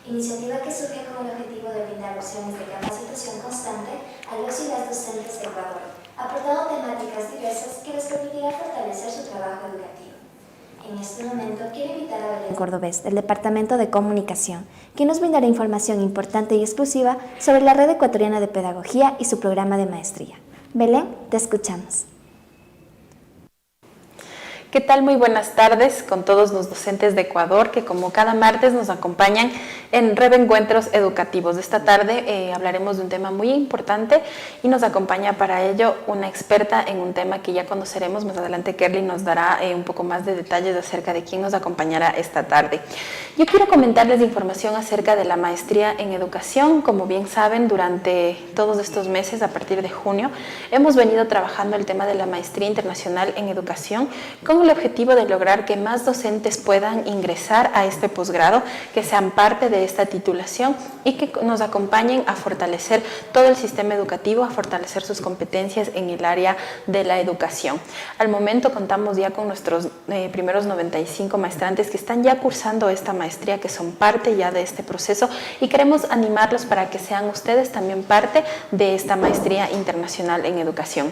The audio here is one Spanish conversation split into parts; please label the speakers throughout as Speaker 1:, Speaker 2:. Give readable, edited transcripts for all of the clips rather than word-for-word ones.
Speaker 1: Iniciativa que surge con el objetivo de brindar opciones de capacitación constante a los y las docentes de Ecuador, aportando temáticas diversas que les permitirá fortalecer su trabajo educativo. En este momento quiero invitar a Belén Cordobés, del Departamento de Comunicación, quien nos brindará información importante y exclusiva sobre la Red Ecuatoriana de Pedagogía y su programa de maestría. Belén, te escuchamos.
Speaker 2: ¿Qué tal? Muy buenas tardes con todos los docentes de Ecuador que como cada martes nos acompañan en Reencuentros Educativos. Esta tarde hablaremos de un tema muy importante y nos acompaña para ello una experta en un tema que ya conoceremos. Más adelante Kerly nos dará un poco más de detalles acerca de quién nos acompañará esta tarde. Yo quiero comentarles información acerca de la maestría en educación. Como bien saben, durante todos estos meses, a partir de junio, hemos venido trabajando el tema de la maestría internacional en educación con el objetivo de lograr que más docentes puedan ingresar a este posgrado, que sean parte de esta titulación y que nos acompañen a fortalecer todo el sistema educativo, a fortalecer sus competencias en el área de la educación. Al momento contamos ya con nuestros primeros 95 maestrantes que están ya cursando esta maestría, que son parte ya de este proceso, y queremos animarlos para que sean ustedes también parte de esta maestría internacional en educación.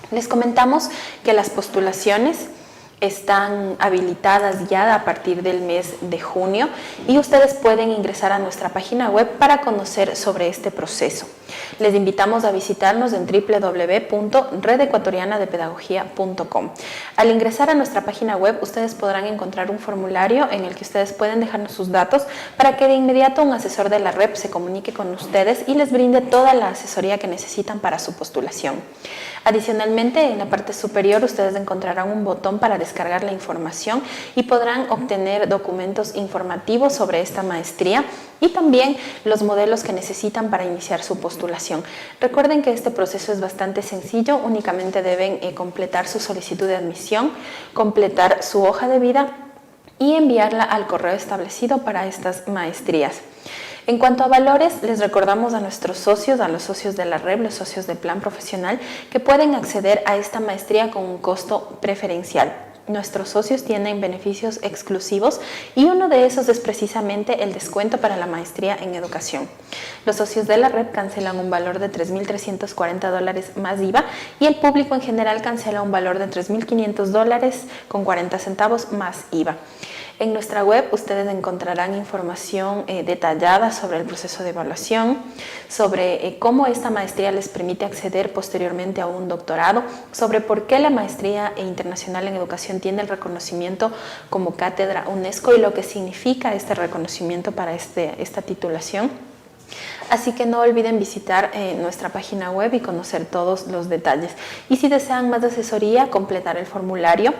Speaker 2: Les comentamos que las postulaciones están habilitadas ya a partir del mes de junio y ustedes pueden ingresar a nuestra página web para conocer sobre este proceso. Les invitamos a visitarnos en www.redecuatorianadepedagogía.com. Al ingresar a nuestra página web, ustedes podrán encontrar un formulario en el que ustedes pueden dejarnos sus datos para que de inmediato un asesor de la red se comunique con ustedes y les brinde toda la asesoría que necesitan para su postulación. Adicionalmente, en la parte superior ustedes encontrarán un botón para descargar la información y podrán obtener documentos informativos sobre esta maestría y también los modelos que necesitan para iniciar su postulación. Recuerden que este proceso es bastante sencillo, únicamente deben completar su solicitud de admisión, completar su hoja de vida y enviarla al correo establecido para estas maestrías. En cuanto a valores, les recordamos a nuestros socios, a los socios de la red, los socios del plan profesional, que pueden acceder a esta maestría con un costo preferencial. Nuestros socios tienen beneficios exclusivos y uno de esos es precisamente el descuento para la maestría en educación. Los socios de la red cancelan un valor de $3.340 más IVA y el público en general cancela un valor de $3.500 con 40 centavos más IVA. En nuestra web ustedes encontrarán información detallada sobre el proceso de evaluación, sobre cómo esta maestría les permite acceder posteriormente a un doctorado, sobre por qué la maestría internacional en educación tiene el reconocimiento como cátedra UNESCO y lo que significa este reconocimiento para esta titulación. así que no olviden visitar nuestra página web y conocer todos los detalles. Y si desean más asesoría, completar el formulario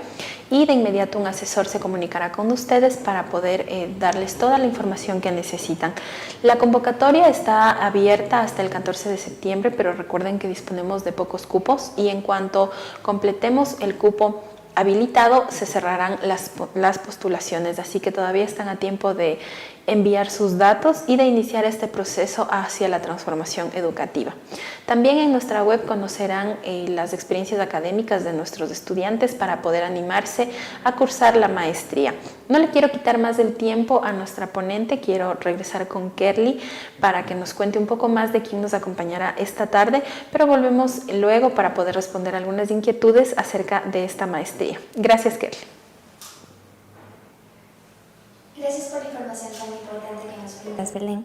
Speaker 2: y de inmediato un asesor se comunicará con ustedes para poder darles toda la información que necesitan. La convocatoria está abierta hasta el 14 de septiembre, pero recuerden que disponemos de pocos cupos y en cuanto completemos el cupo habilitado se cerrarán las postulaciones, así que todavía están a tiempo de enviar sus datos y de iniciar este proceso hacia la transformación educativa. También en nuestra web conocerán las experiencias académicas de nuestros estudiantes para poder animarse a cursar la maestría. No le quiero quitar más del tiempo a nuestra ponente, quiero regresar con Kerly para que nos cuente un poco más de quién nos acompañará esta tarde, pero volvemos luego para poder responder algunas inquietudes acerca de esta maestría. Gracias, Kerly.
Speaker 1: Gracias por la información tan importante que nos brindas, Belén.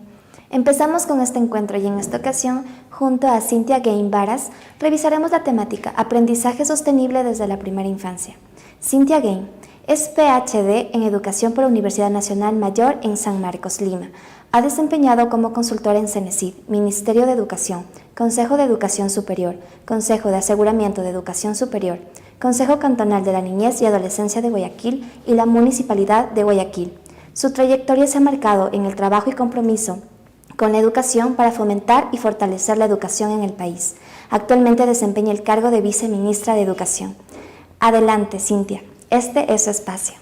Speaker 1: Empezamos con este encuentro y en esta ocasión, junto a Cintia Gain Varas, revisaremos la temática Aprendizaje Sostenible desde la Primera Infancia. Cintia Gain es PhD en Educación por la Universidad Nacional Mayor en San Marcos, Lima. Ha desempeñado como consultora en CENESID, Ministerio de Educación, Consejo de Educación Superior, Consejo de Aseguramiento de Educación Superior, Consejo Cantonal de la Niñez y Adolescencia de Guayaquil y la Municipalidad de Guayaquil. Su trayectoria se ha marcado en el trabajo y compromiso con la educación para fomentar y fortalecer la educación en el país. Actualmente desempeña el cargo de viceministra de Educación. Adelante, Cintia. Este es su espacio.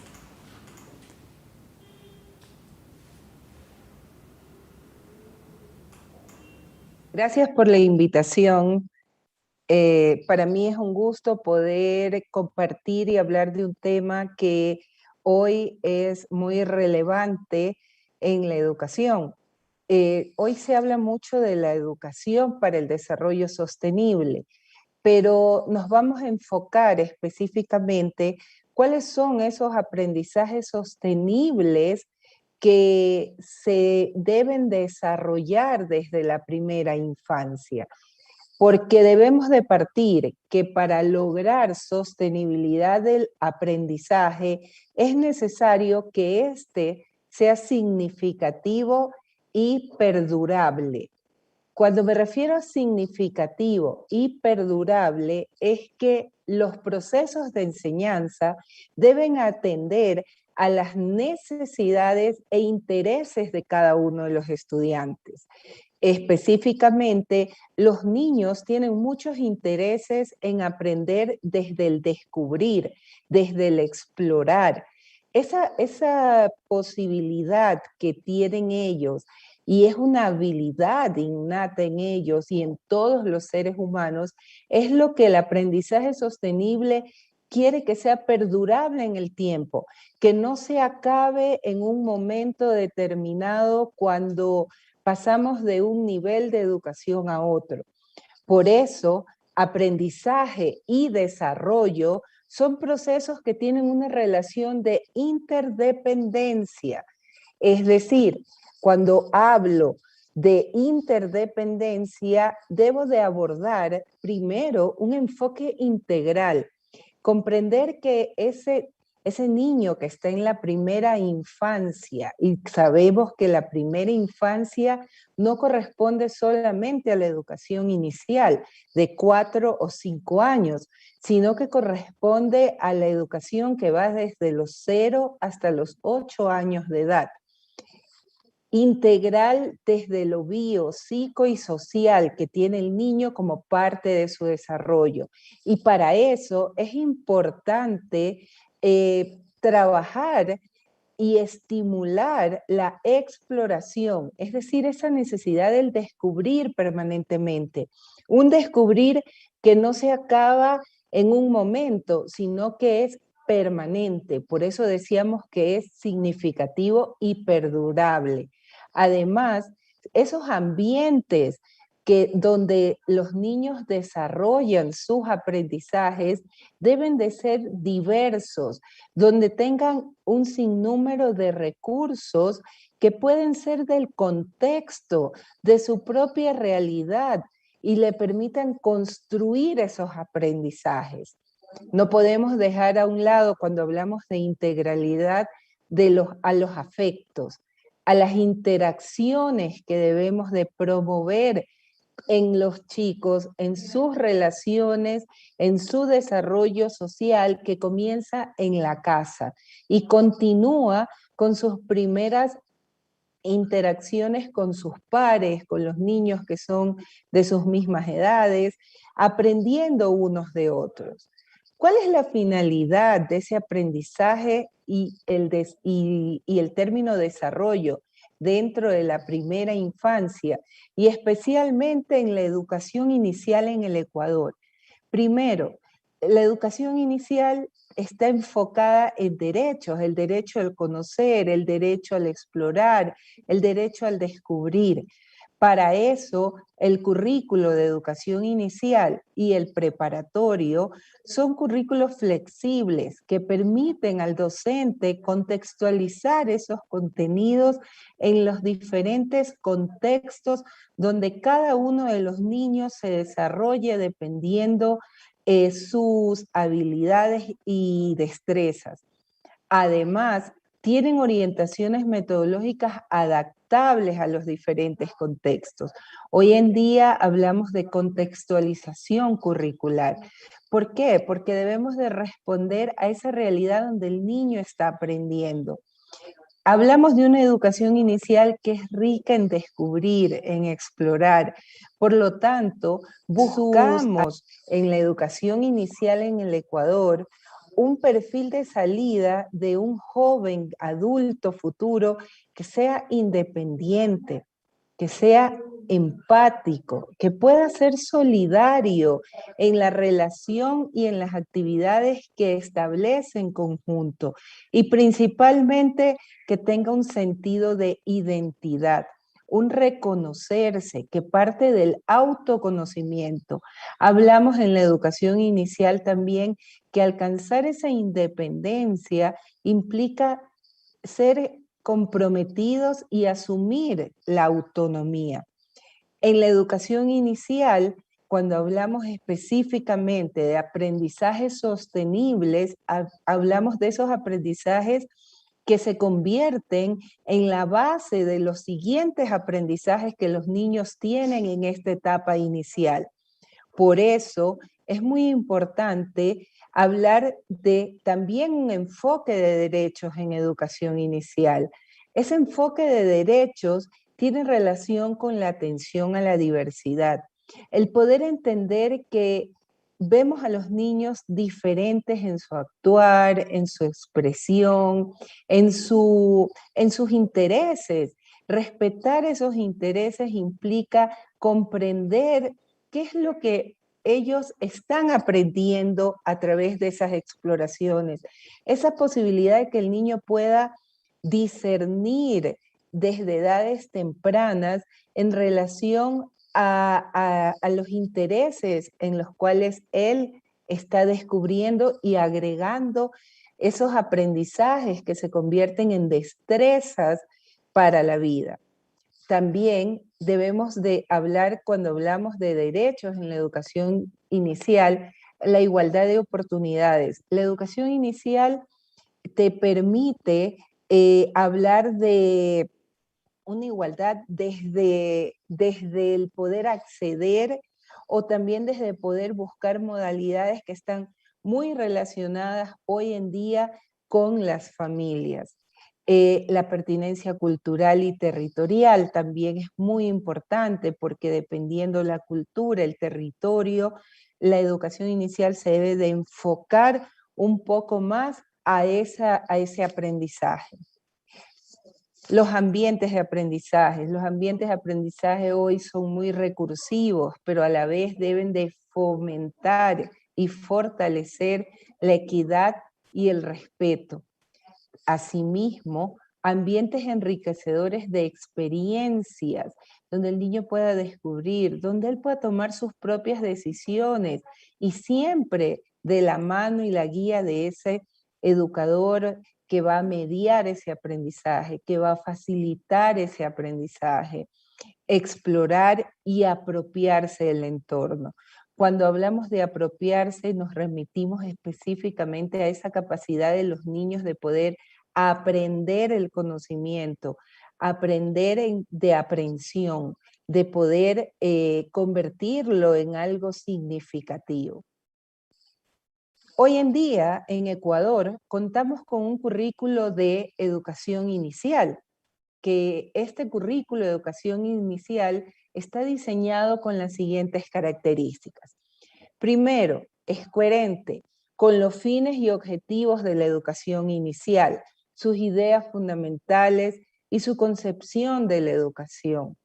Speaker 3: Gracias por la invitación. Para mí es un gusto poder compartir y hablar de un tema que hoy es muy relevante en la educación. Hoy se habla mucho de la educación para el desarrollo sostenible, pero nos vamos a enfocar específicamente cuáles son esos aprendizajes sostenibles que se deben desarrollar desde la primera infancia. Porque debemos de partir que para lograr sostenibilidad del aprendizaje es necesario que éste sea significativo y perdurable. Cuando me refiero a significativo y perdurable es que los procesos de enseñanza deben atender a las necesidades e intereses de cada uno de los estudiantes. Específicamente, los niños tienen muchos intereses en aprender desde el descubrir, desde el explorar. Esa posibilidad que tienen ellos, y es una habilidad innata en ellos y en todos los seres humanos, es lo que el aprendizaje sostenible quiere que sea perdurable en el tiempo, que no se acabe en un momento determinado cuando pasamos de un nivel de educación a otro. Por eso, aprendizaje y desarrollo son procesos que tienen una relación de interdependencia. Es decir, cuando hablo de interdependencia, debo de abordar primero un enfoque integral, comprender que ese niño que está en la primera infancia, y sabemos que la primera infancia no corresponde solamente a la educación inicial de 4 o 5 años, sino que corresponde a la educación que va desde los 0 hasta los 8 años de edad. Integral desde lo bio, psico y social que tiene el niño como parte de su desarrollo. Y para eso es importante trabajar y estimular la exploración, es decir, esa necesidad del descubrir permanentemente. Un descubrir que no se acaba en un momento, sino que es permanente. Por eso decíamos que es significativo y perdurable. Además, esos ambientes donde los niños desarrollan sus aprendizajes deben de ser diversos, donde tengan un sinnúmero de recursos que pueden ser del contexto, de su propia realidad y le permitan construir esos aprendizajes. No podemos dejar a un lado, cuando hablamos de integralidad, a los afectos. a las interacciones que debemos de promover en los chicos, en sus relaciones, en su desarrollo social que comienza en la casa y continúa con sus primeras interacciones con sus pares, con los niños que son de sus mismas edades, aprendiendo unos de otros. ¿Cuál es la finalidad de ese aprendizaje y el término desarrollo dentro de la primera infancia y especialmente en la educación inicial en el Ecuador? Primero, la educación inicial está enfocada en derechos, el derecho al conocer, el derecho al explorar, el derecho al descubrir. Para eso, el currículo de educación inicial y el preparatorio son currículos flexibles que permiten al docente contextualizar esos contenidos en los diferentes contextos donde cada uno de los niños se desarrolle dependiendo sus habilidades y destrezas. Además, tienen orientaciones metodológicas adaptables a los diferentes contextos. Hoy en día hablamos de contextualización curricular. ¿Por qué? Porque debemos de responder a esa realidad donde el niño está aprendiendo. Hablamos de una educación inicial que es rica en descubrir, en explorar. Por lo tanto, buscamos en la educación inicial en el Ecuador un perfil de salida de un joven adulto futuro que sea independiente, que sea empático, que pueda ser solidario en la relación y en las actividades que establece en conjunto y principalmente que tenga un sentido de identidad, un reconocerse que parte del autoconocimiento. Hablamos en la educación inicial también que alcanzar esa independencia implica ser comprometidos y asumir la autonomía. En la educación inicial, cuando hablamos específicamente de aprendizajes sostenibles, hablamos de esos aprendizajes que se convierten en la base de los siguientes aprendizajes que los niños tienen en esta etapa inicial. Por eso es muy importante hablar de también un enfoque de derechos en educación inicial. Ese enfoque de derechos tiene relación con la atención a la diversidad. El poder entender que vemos a los niños diferentes en su actuar, en su expresión, en sus intereses. Respetar esos intereses implica comprender qué es lo que ellos están aprendiendo a través de esas exploraciones. Esa posibilidad de que el niño pueda discernir desde edades tempranas en relación a los intereses en los cuales él está descubriendo y agregando esos aprendizajes que se convierten en destrezas para la vida. También debemos de hablar, cuando hablamos de derechos en la educación inicial, la igualdad de oportunidades. La educación inicial te permite hablar de una igualdad desde el poder acceder o también desde poder buscar modalidades que están muy relacionadas hoy en día con las familias. La pertinencia cultural y territorial también es muy importante porque dependiendo la cultura, el territorio, la educación inicial se debe de enfocar un poco más a ese aprendizaje. Los ambientes de aprendizaje. Los ambientes de aprendizaje hoy son muy recursivos, pero a la vez deben de fomentar y fortalecer la equidad y el respeto. Asimismo, ambientes enriquecedores de experiencias, donde el niño pueda descubrir, donde él pueda tomar sus propias decisiones y siempre de la mano y la guía de ese educador que va a mediar ese aprendizaje, que va a facilitar ese aprendizaje, explorar y apropiarse del entorno. Cuando hablamos de apropiarse, nos remitimos específicamente a esa capacidad de los niños de poder aprender el conocimiento, aprender de aprehensión, de poder convertirlo en algo significativo. Hoy en día, en Ecuador, contamos con un currículo de educación inicial, que este currículo de educación inicial está diseñado con las siguientes características. Primero, es coherente con los fines y objetivos de la educación inicial, sus ideas fundamentales y su concepción de la educación.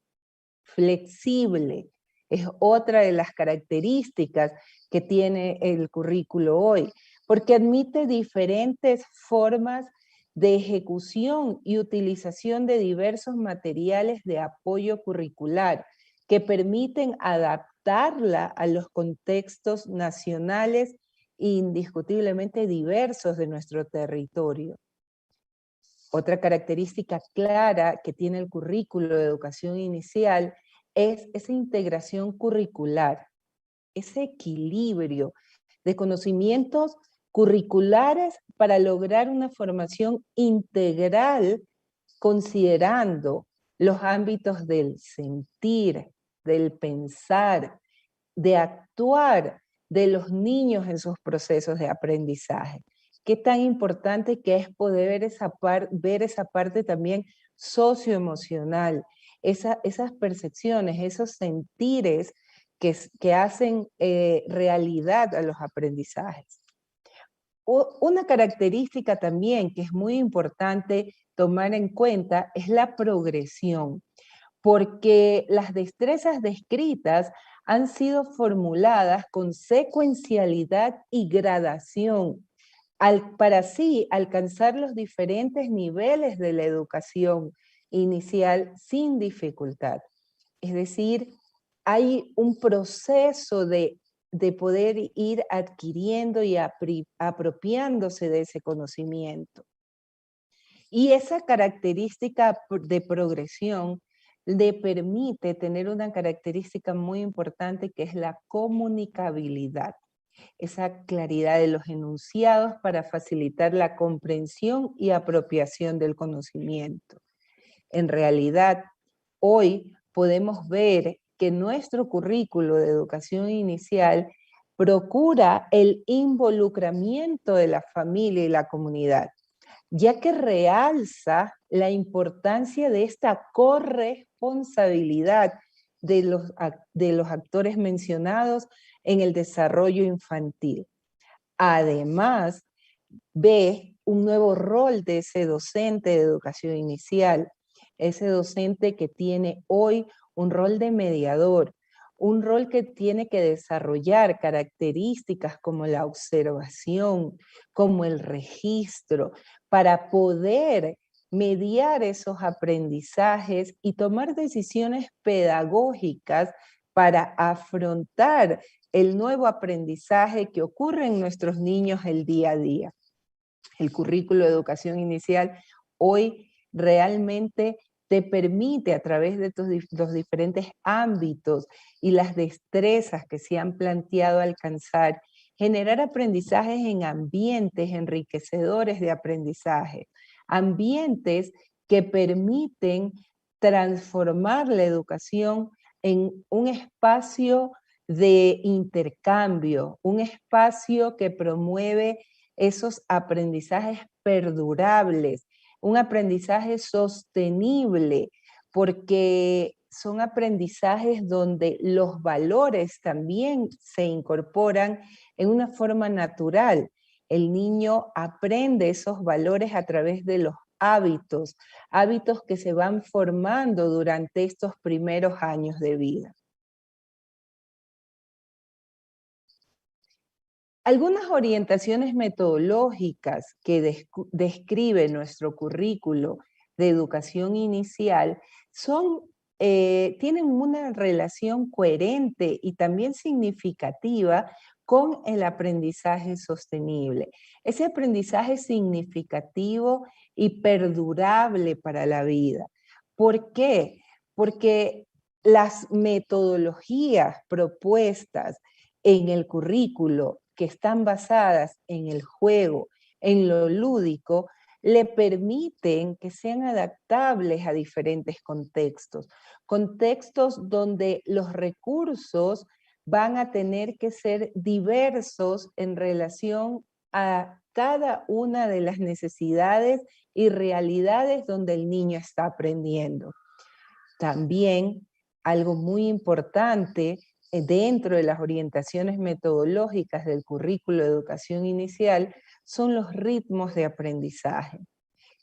Speaker 3: Flexible es otra de las características que tiene el currículo hoy, porque admite diferentes formas de ejecución y utilización de diversos materiales de apoyo curricular que permiten adaptarla a los contextos nacionales e indiscutiblemente diversos de nuestro territorio. Otra característica clara que tiene el currículo de educación inicial es esa integración curricular, ese equilibrio de conocimientos curriculares para lograr una formación integral considerando los ámbitos del sentir, del pensar, de actuar de los niños en sus procesos de aprendizaje. Qué tan importante que es poder ver esa parte también socioemocional, esas percepciones, esos sentires que hacen realidad a los aprendizajes. Una característica también que es muy importante tomar en cuenta es la progresión, porque las destrezas descritas han sido formuladas con secuencialidad y gradación, para así alcanzar los diferentes niveles de la educación inicial sin dificultad. Es decir, hay un proceso de poder ir adquiriendo y apropiándose de ese conocimiento. Y esa característica de progresión le permite tener una característica muy importante que es la comunicabilidad, esa claridad de los enunciados para facilitar la comprensión y apropiación del conocimiento. En realidad, hoy podemos ver que nuestro currículo de educación inicial procura el involucramiento de la familia y la comunidad, ya que realza la importancia de esta corresponsabilidad de los actores mencionados en el desarrollo infantil. Además, ve un nuevo rol de ese docente de educación inicial, ese docente que tiene hoy un rol de mediador, un rol que tiene que desarrollar características como la observación, como el registro, para poder mediar esos aprendizajes y tomar decisiones pedagógicas para afrontar el nuevo aprendizaje que ocurre en nuestros niños el día a día. El currículo de educación inicial hoy realmente te permite a través de los diferentes ámbitos y las destrezas que se han planteado alcanzar, generar aprendizajes en ambientes enriquecedores de aprendizaje, ambientes que permiten transformar la educación en un espacio de intercambio, un espacio que promueve esos aprendizajes perdurables, un aprendizaje sostenible, porque son aprendizajes donde los valores también se incorporan en una forma natural. El niño aprende esos valores a través de los hábitos, hábitos que se van formando durante estos primeros años de vida. Algunas orientaciones metodológicas que describe nuestro currículo de educación inicial tienen una relación coherente y también significativa con el aprendizaje sostenible. Ese aprendizaje significativo y perdurable para la vida. ¿Por qué? Porque las metodologías propuestas en el currículo que están basadas en el juego, en lo lúdico, le permiten que sean adaptables a diferentes contextos, contextos donde los recursos van a tener que ser diversos en relación a cada una de las necesidades y realidades donde el niño está aprendiendo. También algo muy importante dentro de las orientaciones metodológicas del currículo de educación inicial son los ritmos de aprendizaje.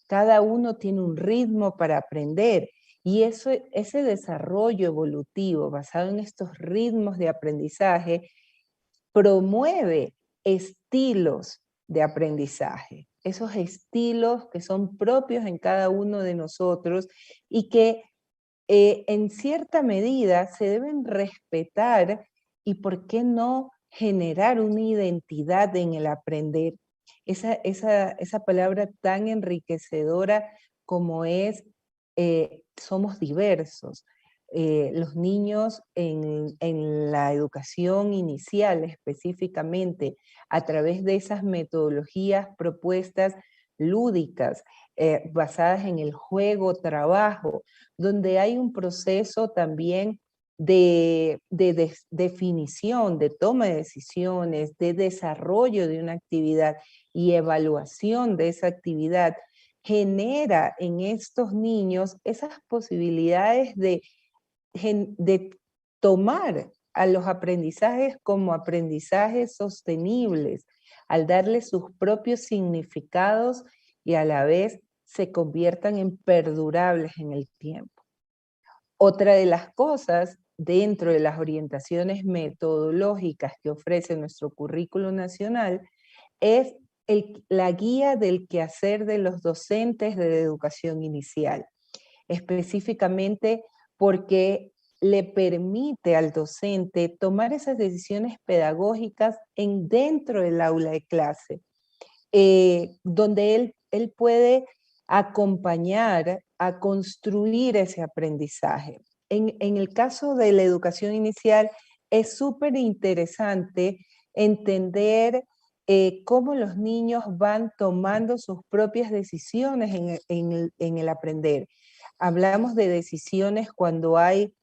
Speaker 3: Cada uno tiene un ritmo para aprender y ese desarrollo evolutivo basado en estos ritmos de aprendizaje promueve estilos de aprendizaje, esos estilos que son propios en cada uno de nosotros y que en cierta medida se deben respetar y por qué no generar una identidad en el aprender. Esa palabra tan enriquecedora como es somos diversos. Los niños en la educación inicial específicamente, a través de esas metodologías propuestas lúdicas, basadas en el juego, trabajo, donde hay un proceso también de definición, de toma de decisiones, de desarrollo de una actividad y evaluación de esa actividad, genera en estos niños esas posibilidades de tomar a los aprendizajes como aprendizajes sostenibles, al darles sus propios significados y a la vez se conviertan en perdurables en el tiempo. Otra de las cosas dentro de las orientaciones metodológicas que ofrece nuestro currículo nacional es la guía del quehacer de los docentes de educación inicial, específicamente porque le permite al docente tomar esas decisiones pedagógicas dentro del aula de clase, donde él puede acompañar a construir ese aprendizaje. En el caso de la educación inicial, es súper interesante entender cómo los niños van tomando sus propias decisiones en el aprender. Hablamos de decisiones cuando hay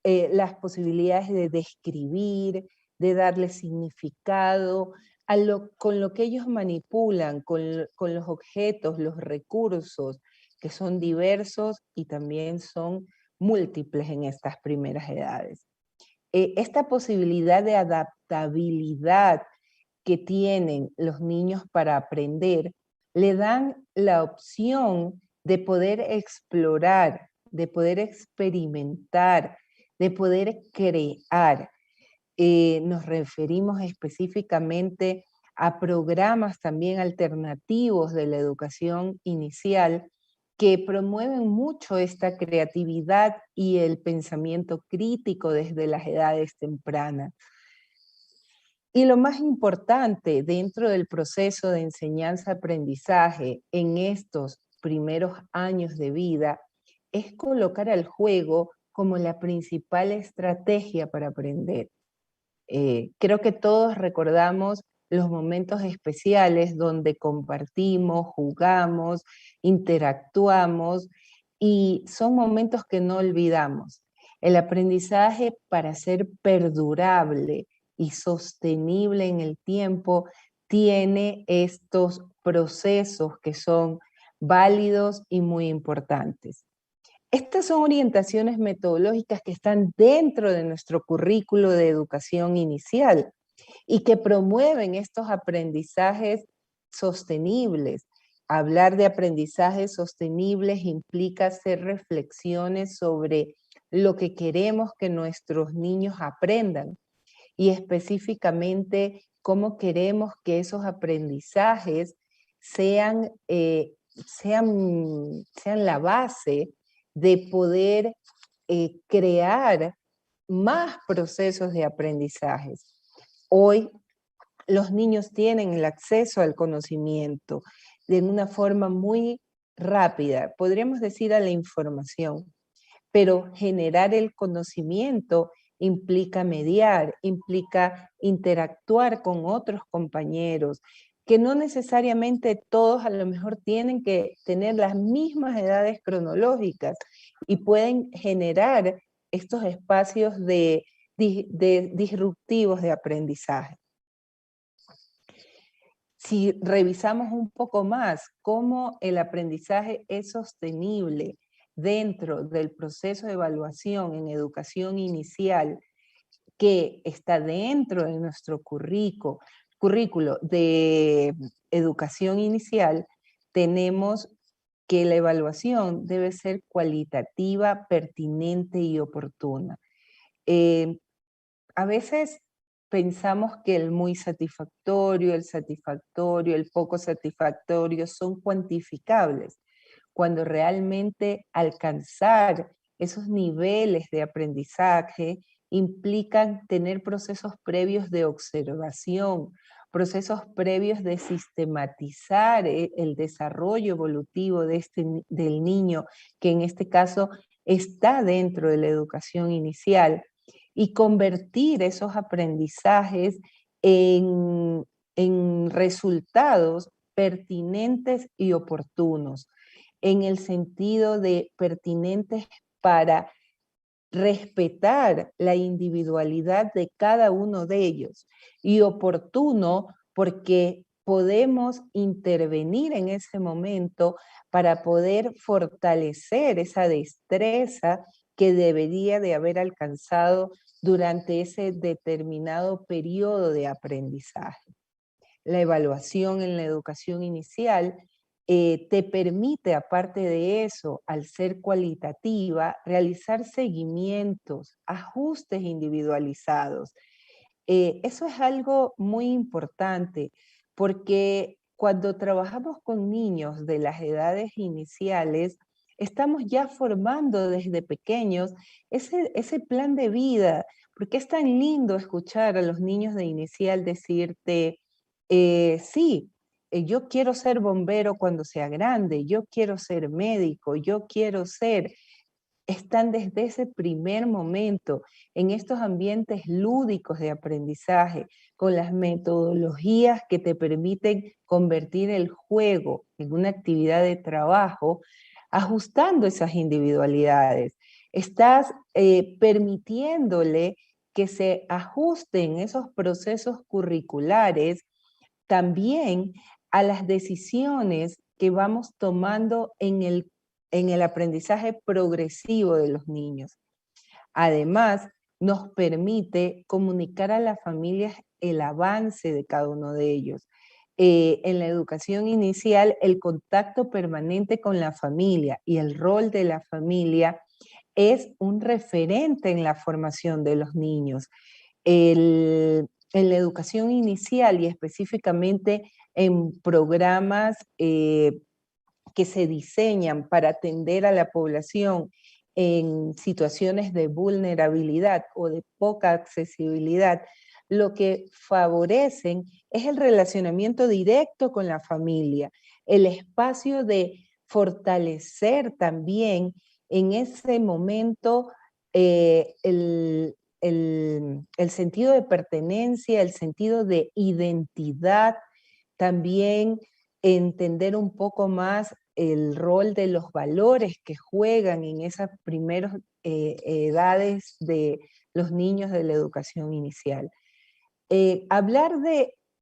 Speaker 3: las posibilidades de describir, de darle significado, con lo que ellos manipulan, con los objetos, los recursos, que son diversos y también son múltiples en estas primeras edades. Esta posibilidad de adaptabilidad que tienen los niños para aprender, le dan la opción de poder explorar, de poder experimentar, de poder crear. Nos referimos específicamente a programas también alternativos de la educación inicial que promueven mucho esta creatividad y el pensamiento crítico desde las edades tempranas. Y lo más importante dentro del proceso de enseñanza-aprendizaje en estos primeros años de vida es colocar al juego como la principal estrategia para aprender. Creo que todos recordamos los momentos especiales donde compartimos, jugamos, interactuamos y son momentos que no olvidamos. El aprendizaje, para ser perdurable y sostenible en el tiempo, tiene estos procesos que son válidos y muy importantes. Estas son orientaciones metodológicas que están dentro de nuestro currículo de educación inicial y que promueven estos aprendizajes sostenibles. Hablar de aprendizajes sostenibles implica hacer reflexiones sobre lo que queremos que nuestros niños aprendan y específicamente cómo queremos que esos aprendizajes sean la base de poder crear más procesos de aprendizajes. Hoy los niños tienen el acceso al conocimiento de una forma muy rápida, podríamos decir a la información, pero generar el conocimiento implica mediar, implica interactuar con otros compañeros, que no necesariamente todos a lo mejor tienen que tener las mismas edades cronológicas y pueden generar estos espacios de disruptivos de aprendizaje. Si revisamos un poco más cómo el aprendizaje es sostenible dentro del proceso de evaluación en educación inicial, que está dentro de nuestro currículo de educación inicial, tenemos que la evaluación debe ser cualitativa, pertinente y oportuna. A veces pensamos que el muy satisfactorio, el poco satisfactorio son cuantificables, cuando realmente alcanzar esos niveles de aprendizaje implican tener procesos previos de observación, procesos previos de sistematizar el desarrollo evolutivo del niño, que en este caso está dentro de la educación inicial, y convertir esos aprendizajes en resultados pertinentes y oportunos, en el sentido de pertinentes para respetar la individualidad de cada uno de ellos, y oportuno porque podemos intervenir en ese momento para poder fortalecer esa destreza que debería de haber alcanzado durante ese determinado periodo de aprendizaje. La evaluación en la educación inicial te permite, aparte de eso, al ser cualitativa, realizar seguimientos, ajustes individualizados. Eso es algo muy importante porque cuando trabajamos con niños de las edades iniciales, estamos ya formando desde pequeños ese plan de vida, porque es tan lindo escuchar a los niños de inicial decirte, sí, yo quiero ser bombero cuando sea grande, yo quiero ser médico, yo quiero ser... Están desde ese primer momento en estos ambientes lúdicos de aprendizaje, con las metodologías que te permiten convertir el juego en una actividad de trabajo, ajustando esas individualidades. Estás permitiéndole que se ajusten esos procesos curriculares también a las decisiones que vamos tomando en el aprendizaje progresivo de los niños. Además, nos permite comunicar a las familias el avance de cada uno de ellos. En la educación inicial, el contacto permanente con la familia y el rol de la familia es un referente en la formación de los niños. En la educación inicial y específicamente en programas que se diseñan para atender a la población en situaciones de vulnerabilidad o de poca accesibilidad, lo que favorecen es el relacionamiento directo con la familia, el espacio de fortalecer también en ese momento el sentido de pertenencia, el sentido de identidad, también entender un poco más el rol de los valores que juegan en esas primeras edades de los niños de la educación inicial. Hablar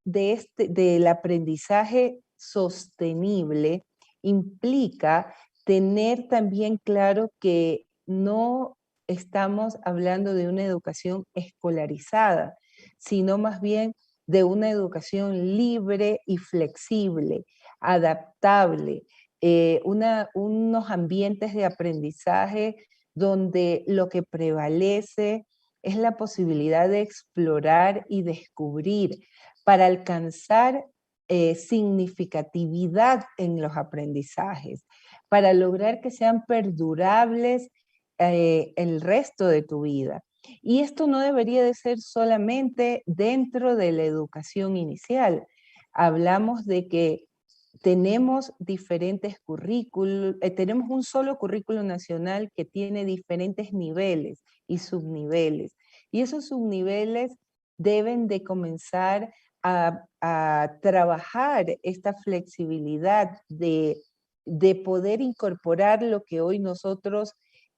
Speaker 3: del aprendizaje sostenible implica tener también claro que no estamos hablando de una educación escolarizada, sino más bien de una educación libre y flexible, adaptable, unos ambientes de aprendizaje donde lo que prevalece es la posibilidad de explorar y descubrir para alcanzar significatividad en los aprendizajes, para lograr que sean perdurables el resto de tu vida. Y esto no debería de ser solamente dentro de la educación inicial. Hablamos de que tenemos diferentes currículos, tenemos un solo currículo nacional que tiene diferentes niveles y subniveles. Y esos subniveles deben de comenzar a trabajar esta flexibilidad de poder incorporar lo que hoy nosotros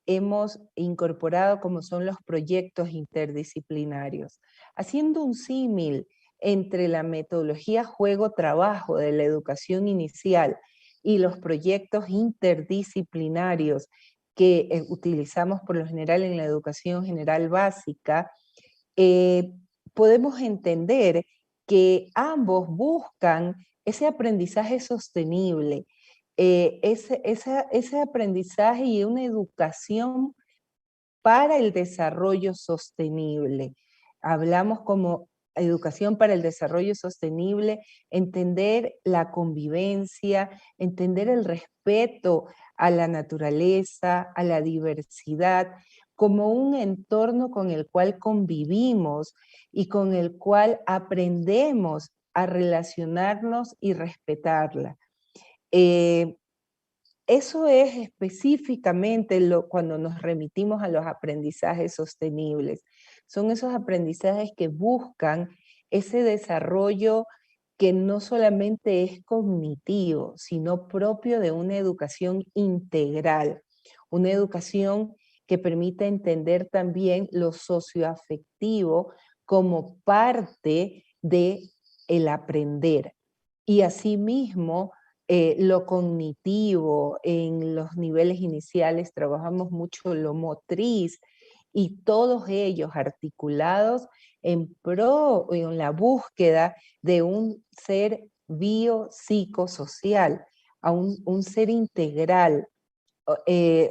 Speaker 3: hemos incorporado como son los proyectos interdisciplinarios. Haciendo un símil entre la metodología juego-trabajo de la educación inicial y los proyectos interdisciplinarios que utilizamos por lo general en la educación general básica, podemos entender que ambos buscan ese aprendizaje sostenible, ese aprendizaje y una educación para el desarrollo sostenible. Hablamos como educación para el desarrollo sostenible, entender la convivencia, entender el respeto a la naturaleza, a la diversidad, como un entorno con el cual convivimos y con el cual aprendemos a relacionarnos y respetarla. Eso es específicamente cuando nos remitimos a los aprendizajes sostenibles. Son esos aprendizajes que buscan ese desarrollo que no solamente es cognitivo, sino propio de una educación integral, una educación que permite entender también lo socioafectivo como parte del aprender. Y asimismo, lo cognitivo, en los niveles iniciales trabajamos mucho lo motriz y todos ellos articulados en la búsqueda de un ser biopsicosocial, a un ser integral,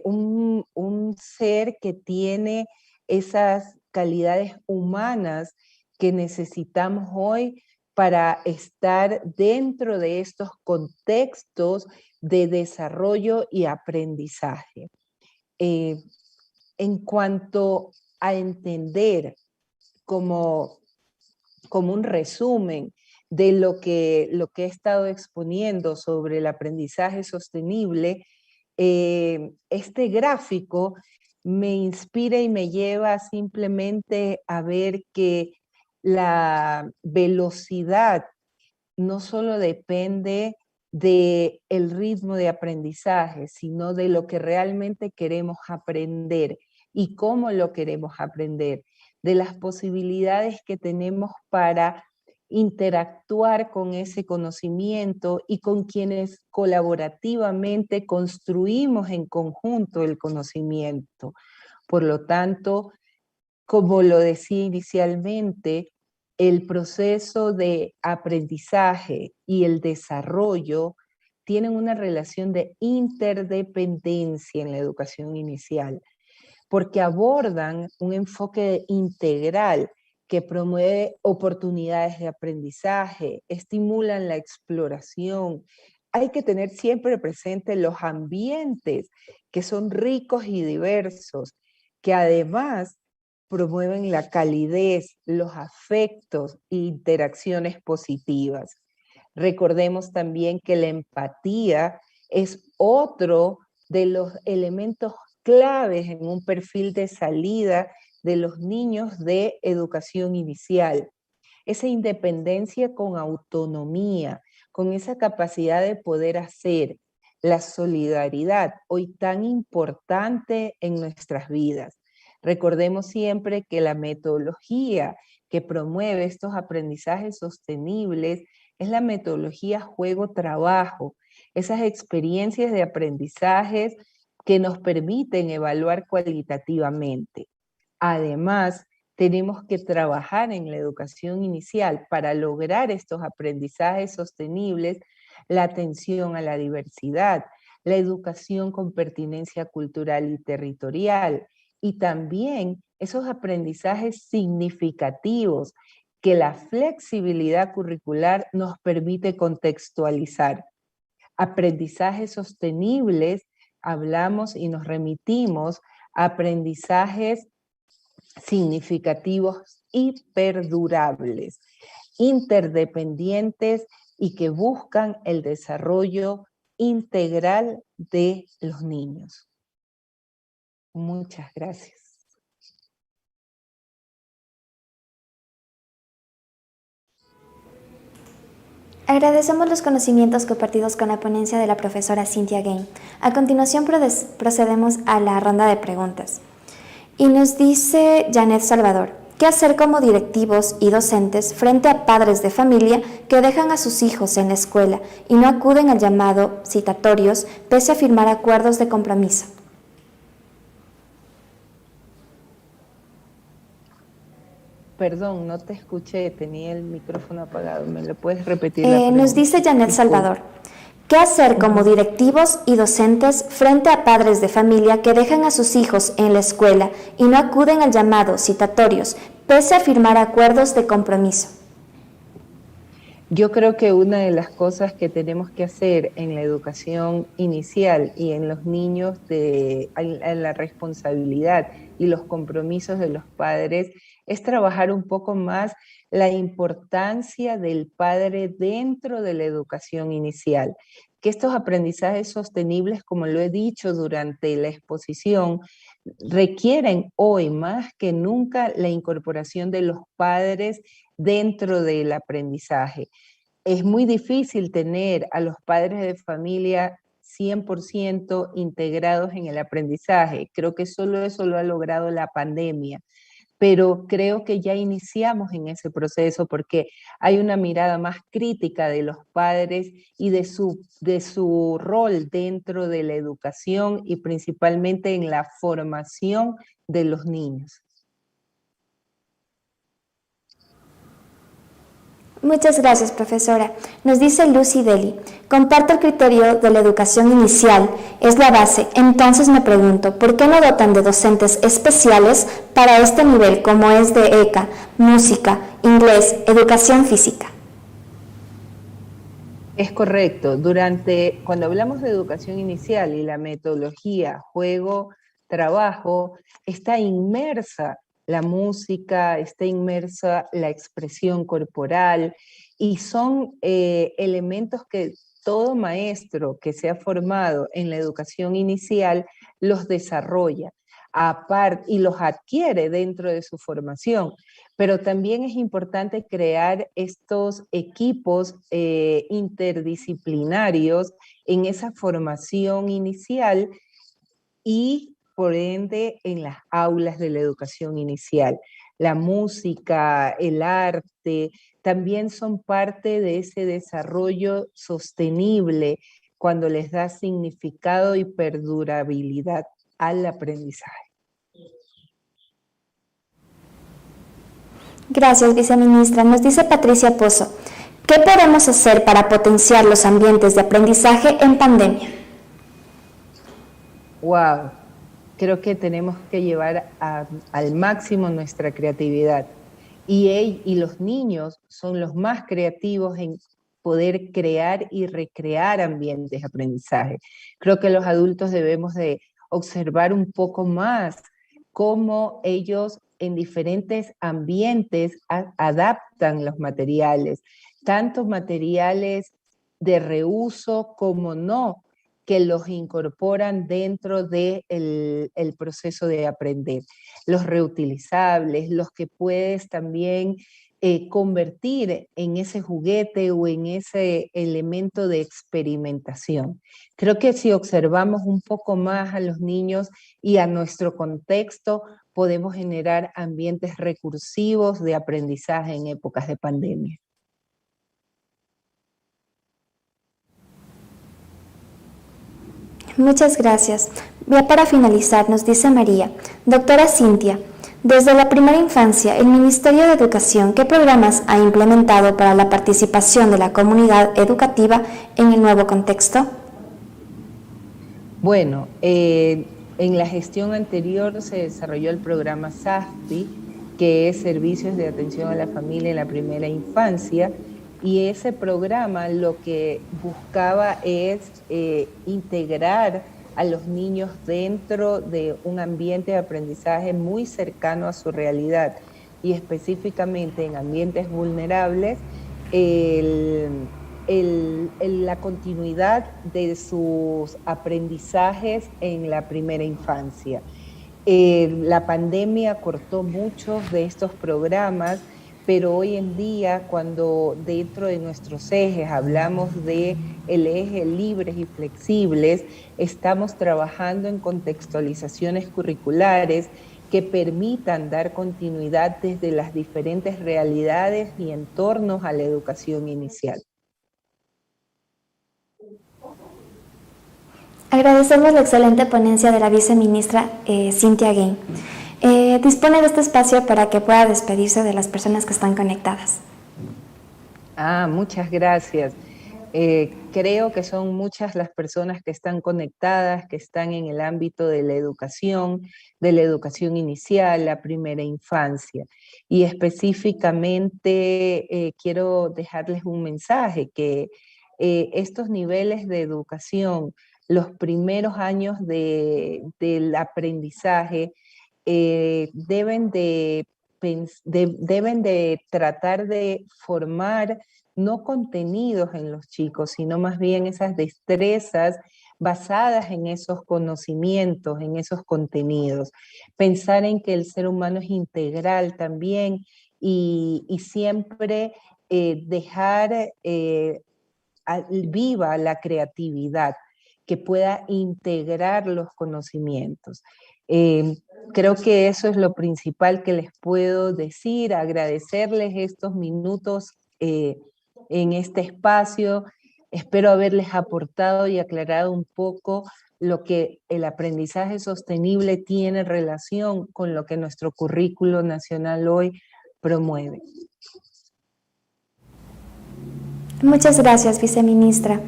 Speaker 3: un ser que tiene esas calidades humanas que necesitamos hoy para estar dentro de estos contextos de desarrollo y aprendizaje. En cuanto a entender como un resumen de lo que he estado exponiendo sobre el aprendizaje sostenible, este gráfico me inspira y me lleva simplemente a ver que la velocidad no solo depende del ritmo de aprendizaje, sino de lo que realmente queremos aprender y cómo lo queremos aprender, de las posibilidades que tenemos para interactuar con ese conocimiento y con quienes colaborativamente construimos en conjunto el conocimiento. Por lo tanto, como lo decía inicialmente, el proceso de aprendizaje y el desarrollo tienen una relación de interdependencia en la educación inicial, porque abordan un enfoque integral que promueve oportunidades de aprendizaje, estimulan la exploración. Hay que tener siempre presente los ambientes que son ricos y diversos, que además promueven la calidez, los afectos e interacciones positivas. Recordemos también que la empatía es otro de los elementos claves en un perfil de salida de los niños de educación inicial. Esa independencia con autonomía, con esa capacidad de poder hacer, la solidaridad, hoy tan importante en nuestras vidas. Recordemos siempre que la metodología que promueve estos aprendizajes sostenibles es la metodología juego-trabajo, esas experiencias de aprendizajes que nos permiten evaluar cualitativamente. Además, tenemos que trabajar en la educación inicial para lograr estos aprendizajes sostenibles, la atención a la diversidad, la educación con pertinencia cultural y territorial, y también esos aprendizajes significativos que la flexibilidad curricular nos permite contextualizar. Aprendizajes sostenibles, hablamos y nos remitimos a aprendizajes significativos y perdurables, interdependientes y que buscan el desarrollo integral de los niños. Muchas gracias.
Speaker 1: Agradecemos los conocimientos compartidos con la ponencia de la profesora Cynthia Gain. A continuación procedemos a la ronda de preguntas. Y nos dice Janet Salvador, ¿qué hacer como directivos y docentes frente a padres de familia que dejan a sus hijos en la escuela y no acuden al llamado citatorios pese a firmar acuerdos de compromiso?
Speaker 3: Perdón, no te escuché, tenía el micrófono apagado. ¿Me lo puedes repetir?
Speaker 1: Nos dice Janet Salvador, ¿qué hacer como directivos y docentes frente a padres de familia que dejan a sus hijos en la escuela y no acuden al llamado citatorios, pese a firmar acuerdos de compromiso?
Speaker 3: Yo creo que una de las cosas que tenemos que hacer en la educación inicial y en los niños en la responsabilidad y los compromisos de los padres es trabajar un poco más la importancia del padre dentro de la educación inicial. Que estos aprendizajes sostenibles, como lo he dicho durante la exposición, requieren hoy más que nunca la incorporación de los padres dentro del aprendizaje. Es muy difícil tener a los padres de familia 100% integrados en el aprendizaje. Creo que solo eso lo ha logrado la pandemia, pero creo que ya iniciamos en ese proceso porque hay una mirada más crítica de los padres y de su rol dentro de la educación y principalmente en la formación de los niños.
Speaker 1: Muchas gracias, profesora. Nos dice Lucy Deli, comparto el criterio de la educación inicial, es la base. Entonces me pregunto, ¿por qué no dotan de docentes especiales para este nivel como es de ECA, música, inglés, educación física?
Speaker 3: Es correcto. Cuando hablamos de educación inicial y la metodología juego, trabajo, está inmersa la música, está inmersa la expresión corporal y son elementos que todo maestro que se ha formado en la educación inicial los desarrolla y los adquiere dentro de su formación. Pero también es importante crear estos equipos interdisciplinarios en esa formación inicial y por ende en las aulas de la educación inicial. La música, el arte, también son parte de ese desarrollo sostenible cuando les da significado y perdurabilidad al aprendizaje.
Speaker 1: Gracias, viceministra. Nos dice Patricia Pozo, ¿qué podemos hacer para potenciar los ambientes de aprendizaje en pandemia?
Speaker 3: Wow. Creo que tenemos que llevar al máximo nuestra creatividad. Y los niños son los más creativos en poder crear y recrear ambientes de aprendizaje. Creo que los adultos debemos de observar un poco más cómo ellos en diferentes ambientes adaptan los materiales, tanto materiales de reuso como no, que los incorporan dentro del proceso de aprender. Los reutilizables, los que puedes también convertir en ese juguete o en ese elemento de experimentación. Creo que si observamos un poco más a los niños y a nuestro contexto, podemos generar ambientes recursivos de aprendizaje en épocas de pandemia.
Speaker 1: Muchas gracias. Ya para finalizar, nos dice María, doctora Cynthia, desde la primera infancia, el Ministerio de Educación, ¿qué programas ha implementado para la participación de la comunidad educativa en el nuevo contexto?
Speaker 3: Bueno, en la gestión anterior se desarrolló el programa SAFPI, que es Servicios de Atención a la Familia en la Primera Infancia, y ese programa lo que buscaba es integrar a los niños dentro de un ambiente de aprendizaje muy cercano a su realidad y específicamente en ambientes vulnerables, la continuidad de sus aprendizajes en la primera infancia. La pandemia cortó muchos de estos programas, pero hoy en día, cuando dentro de nuestros ejes hablamos de el eje libres y flexibles, estamos trabajando en contextualizaciones curriculares que permitan dar continuidad desde las diferentes realidades y entornos a la educación inicial.
Speaker 1: Agradecemos la excelente ponencia de la viceministra Cynthia Gain. Dispone de este espacio para que pueda despedirse de las personas que están conectadas.
Speaker 3: Muchas gracias. Creo que son muchas las personas que están conectadas, que están en el ámbito de la educación inicial, la primera infancia. Y específicamente quiero dejarles un mensaje, que estos niveles de educación, los primeros años del aprendizaje, deben de tratar de formar no contenidos en los chicos, sino más bien esas destrezas basadas en esos conocimientos, en esos contenidos. Pensar en que el ser humano es integral también y siempre dejar viva la creatividad, que pueda integrar los conocimientos. Creo que eso es lo principal que les puedo decir, agradecerles estos minutos en este espacio. Espero haberles aportado y aclarado un poco lo que el aprendizaje sostenible tiene relación con lo que nuestro currículo nacional hoy promueve.
Speaker 1: Muchas gracias, viceministra.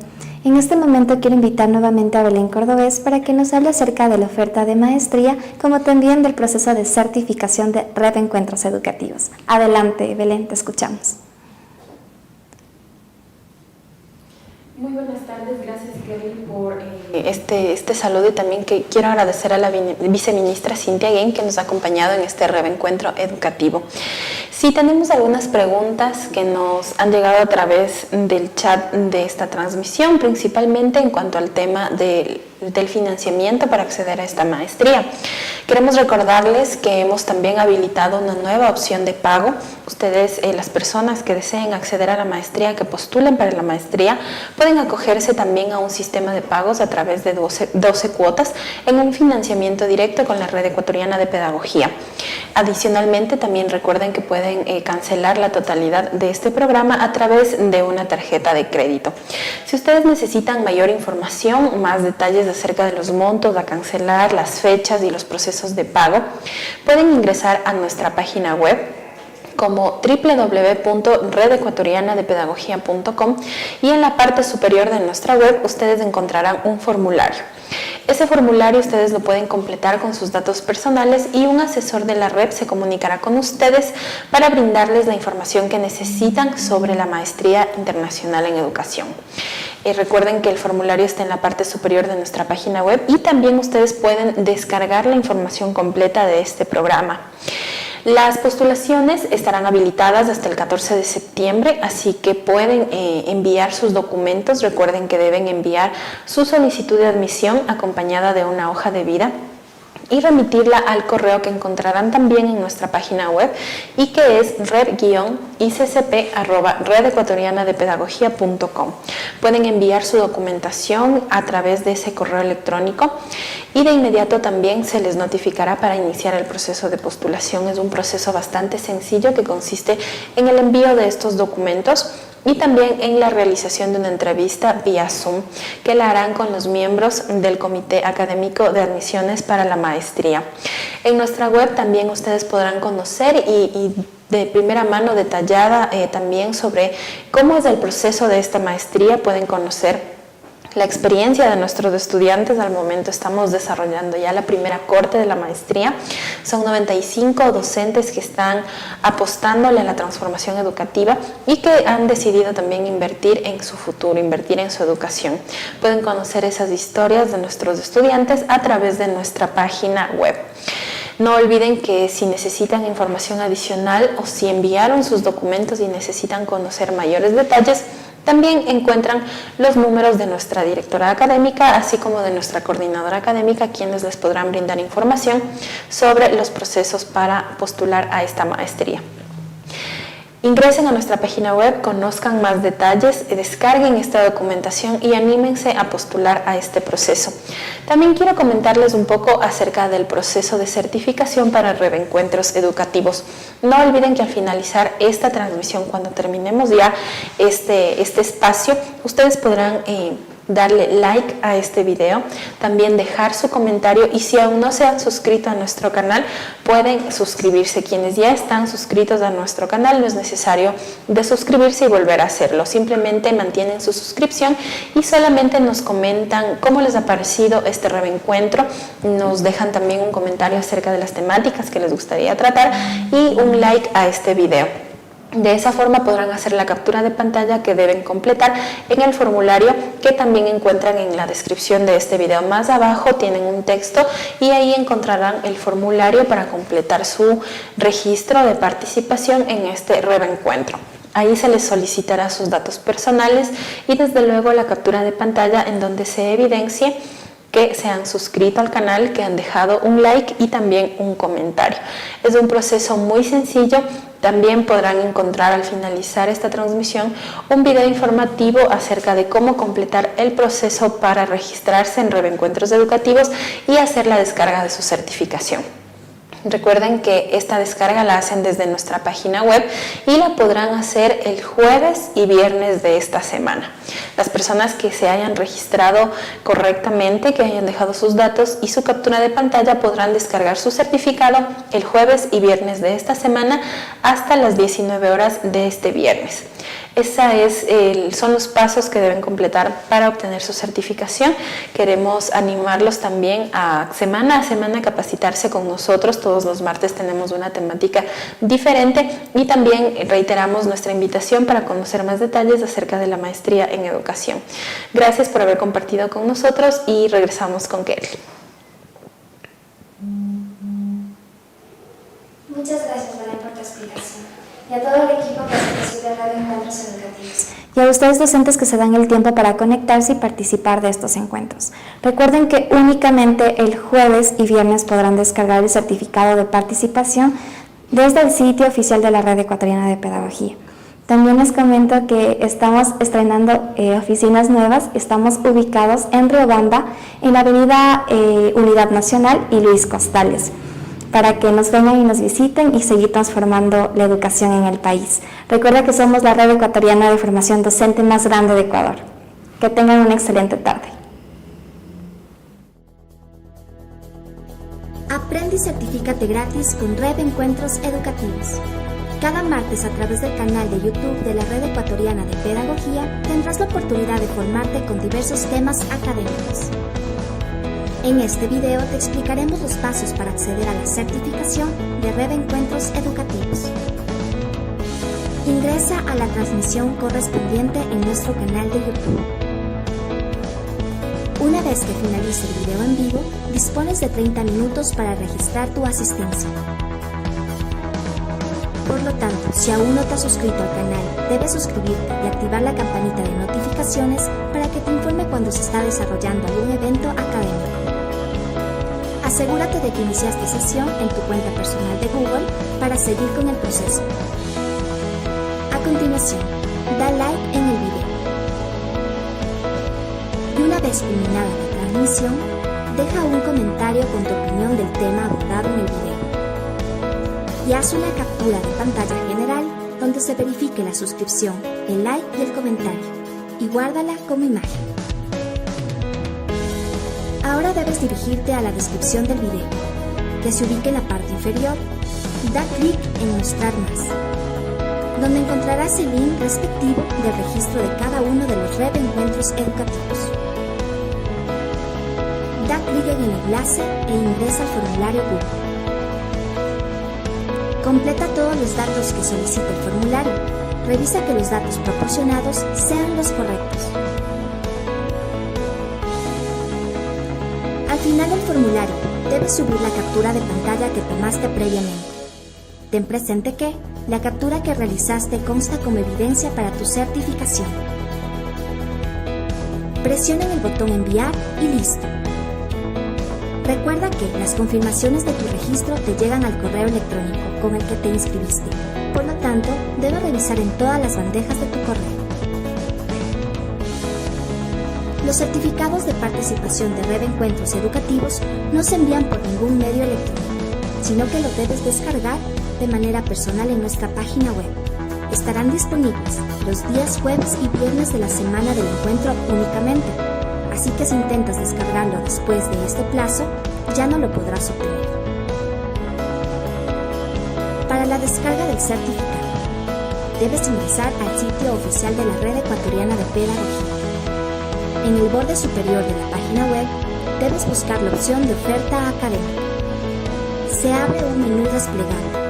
Speaker 1: En este momento quiero invitar nuevamente a Belén Cordobés para que nos hable acerca de la oferta de maestría, como también del proceso de certificación de Red de Encuentros Educativos. Adelante, Belén, te escuchamos.
Speaker 2: Muy buenas tardes, gracias Kevin por este saludo, y también que quiero agradecer a la viceministra Cynthia Gain, que nos ha acompañado en este reencuentro educativo. Sí, tenemos algunas preguntas que nos han llegado a través del chat de esta transmisión, principalmente en cuanto al tema del financiamiento para acceder a esta maestría. Queremos recordarles que hemos también habilitado una nueva opción de pago. Ustedes, las personas que deseen acceder a la maestría, que postulen para la maestría, pueden acogerse también a un sistema de pagos a través de 12 cuotas en un financiamiento directo con la Red Ecuatoriana de Pedagogía. Adicionalmente, también recuerden que pueden cancelar la totalidad de este programa a través de una tarjeta de crédito. Si ustedes necesitan mayor información, más detalles acerca de los montos a cancelar, las fechas y los procesos de pago, pueden ingresar a nuestra página web como www.redecuatorianadepedagogía.com, y en la parte superior de nuestra web ustedes encontrarán un formulario. Ese formulario ustedes lo pueden completar con sus datos personales y un asesor de la red se comunicará con ustedes para brindarles la información que necesitan sobre la Maestría Internacional en Educación. Recuerden que el formulario está en la parte superior de nuestra página web, y también ustedes pueden descargar la información completa de este programa. Las postulaciones estarán habilitadas hasta el 14 de septiembre, así que pueden enviar sus documentos. Recuerden que deben enviar su solicitud de admisión acompañada de una hoja de vida y remitirla al correo que encontrarán también en nuestra página web, y que es red-iccp@redecuatorianadepedagogía.com. Pueden enviar su documentación a través de ese correo electrónico y de inmediato también se les notificará para iniciar el proceso de postulación. Es un proceso bastante sencillo que consiste en el envío de estos documentos y también en la realización de una entrevista vía Zoom, que la harán con los miembros del Comité Académico de Admisiones para la Maestría. En nuestra web también ustedes podrán conocer y de primera mano detallada también sobre cómo es el proceso de esta maestría. Pueden conocer la experiencia de nuestros estudiantes. Al momento estamos desarrollando ya la primera corte de la maestría. Son 95 docentes que están apostándole a la transformación educativa y que han decidido también invertir en su futuro, invertir en su educación. Pueden conocer esas historias de nuestros estudiantes a través de nuestra página web. No olviden que si necesitan información adicional o si enviaron sus documentos y necesitan conocer mayores detalles, también encuentran los números de nuestra directora académica, así como de nuestra coordinadora académica, quienes les podrán brindar información sobre los procesos para postular a esta maestría. Ingresen a nuestra página web, conozcan más detalles, descarguen esta documentación y anímense a postular a este proceso. También quiero comentarles un poco acerca del proceso de certificación para reencuentros educativos. No olviden que al finalizar esta transmisión, cuando terminemos ya este espacio, ustedes podrán darle like a este video, también dejar su comentario y si aún no se han suscrito a nuestro canal pueden suscribirse. Quienes ya están suscritos a nuestro canal no es necesario de suscribirse y volver a hacerlo, simplemente mantienen su suscripción y solamente nos comentan cómo les ha parecido este reencuentro, nos dejan también un comentario acerca de las temáticas que les gustaría tratar y un like a este video. De esa forma podrán hacer la captura de pantalla que deben completar en el formulario que también encuentran en la descripción de este video. Más abajo tienen un texto y ahí encontrarán el formulario para completar su registro de participación en este reencuentro. Ahí se les solicitará sus datos personales y desde luego la captura de pantalla en donde se evidencie que se han suscrito al canal, que han dejado un like y también un comentario. Es un proceso muy sencillo. También podrán encontrar al finalizar esta transmisión un video informativo acerca de cómo completar el proceso para registrarse en reencuentros educativos y hacer la descarga de su certificación. Recuerden que esta descarga la hacen desde nuestra página web y la podrán hacer el jueves y viernes de esta semana. Las personas que se hayan registrado correctamente, que hayan dejado sus datos y su captura de pantalla podrán descargar su certificado el jueves y viernes de esta semana hasta las 19 horas de este viernes. Son los pasos que deben completar para obtener su certificación. Queremos animarlos también a semana capacitarse con nosotros. Todos los martes tenemos una temática diferente y también reiteramos nuestra invitación para conocer más detalles acerca de la maestría en educación. Gracias por haber compartido con nosotros y regresamos con Kelly.
Speaker 1: Muchas gracias, Belén, por tu explicación. Y a todo el equipo que hace posible Radio Encuentros Educativos. Y a ustedes docentes que se dan el tiempo para conectarse y participar de estos encuentros. Recuerden que únicamente el jueves y viernes podrán descargar el certificado de participación desde el sitio oficial de la Red Ecuatoriana de Pedagogía. También les comento que estamos estrenando oficinas nuevas. Estamos ubicados en Riobamba, en la avenida Unidad Nacional y Luis Costales, para que nos vengan y nos visiten y seguir transformando la educación en el país. Recuerda que somos la red ecuatoriana de formación docente más grande de Ecuador. Que tengan una excelente tarde. Aprende y certifícate gratis con Red Encuentros Educativos. Cada martes a través del canal de YouTube de la Red Ecuatoriana de Pedagogía tendrás la oportunidad de formarte con diversos temas académicos. En este video te explicaremos los pasos para acceder a la certificación de Red Encuentros Educativos. Ingresa a la transmisión correspondiente en nuestro canal de YouTube. Una vez que finalice el video en vivo, dispones de 30 minutos para registrar tu asistencia. Por lo tanto, si aún no te has suscrito al canal, debes suscribirte y activar la campanita de notificaciones para que te informe cuando se está desarrollando algún evento académico. Asegúrate de que iniciaste sesión en tu cuenta personal de Google para seguir con el proceso. A continuación, da like en el video. Y una vez culminada la transmisión, deja un comentario con tu opinión del tema abordado en el video. Y haz una captura de pantalla general donde se verifique la suscripción, el like y el comentario, y guárdala como imagen. Ahora debes dirigirte a la descripción del video, que se ubique en la parte inferior. Da clic en Mostrar más, donde encontrarás el link respectivo del registro de cada uno de los Red Encuentros Educativos. Da clic en el enlace e ingresa al formulario Google. Completa todos los datos que solicita el formulario. Revisa que los datos proporcionados sean los correctos. Al final del formulario, debes subir la captura de pantalla que tomaste previamente. Ten presente que la captura que realizaste consta como evidencia para tu certificación. Presiona en el botón Enviar y listo. Recuerda que las confirmaciones de tu registro te llegan al correo electrónico con el que te inscribiste. Por lo tanto, debes revisar en todas las bandejas de tu correo. Los certificados de participación de Red de Encuentros Educativos no se envían por ningún medio electrónico, sino que los debes descargar de manera personal en nuestra página web. Estarán disponibles los días jueves y viernes de la semana del encuentro únicamente, así que si intentas descargarlo después de este plazo, ya no lo podrás obtener. Para la descarga del certificado, debes ingresar al sitio oficial de la Red Ecuatoriana de Pedagogía. En el borde superior de la página web, debes buscar la opción de oferta académica. Se abre un menú desplegable.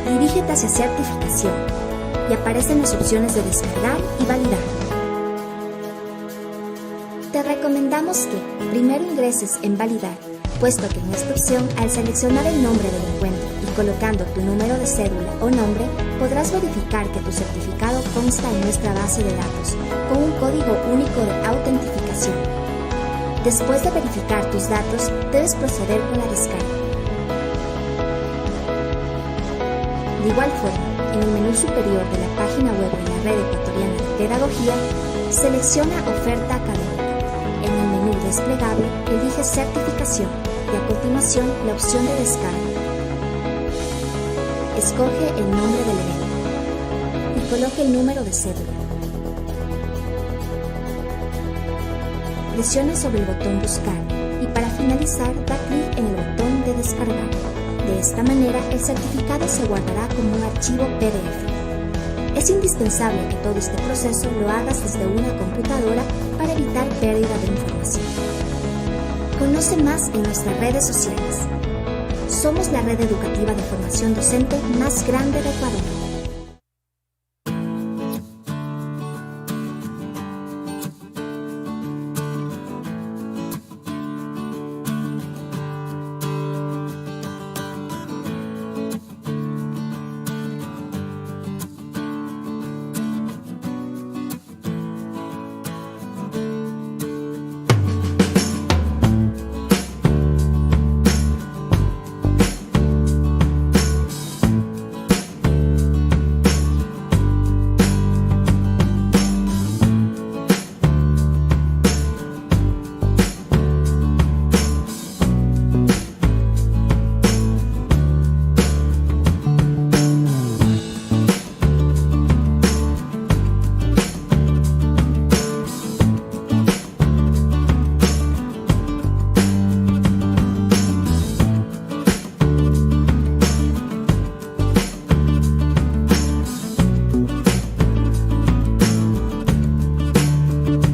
Speaker 1: Dirígete hacia certificación y aparecen las opciones de descargar y validar. Te recomendamos que primero ingreses en validar, puesto que en esta opción, al seleccionar el nombre del encuentro y colocando tu número de cédula o nombre, podrás verificar que tu certificado consta en nuestra base de datos con un código único de autentificación. Después de verificar tus datos, debes proceder con la descarga. De igual forma, en el menú superior de la página web de la Red Ecuatoriana de Pedagogía, selecciona Oferta Académica. En el menú desplegable, elige Certificación y a continuación la opción de descarga. Escoge el nombre del evento y coloque el número de cédula. Presiona sobre el botón Buscar y para finalizar da clic en el botón de Descargar. De esta manera, el certificado se guardará como un archivo PDF. Es indispensable que todo este proceso lo hagas desde una computadora para evitar pérdida de información. Conoce más en nuestras redes sociales. Somos la red educativa de formación docente más grande de Ecuador.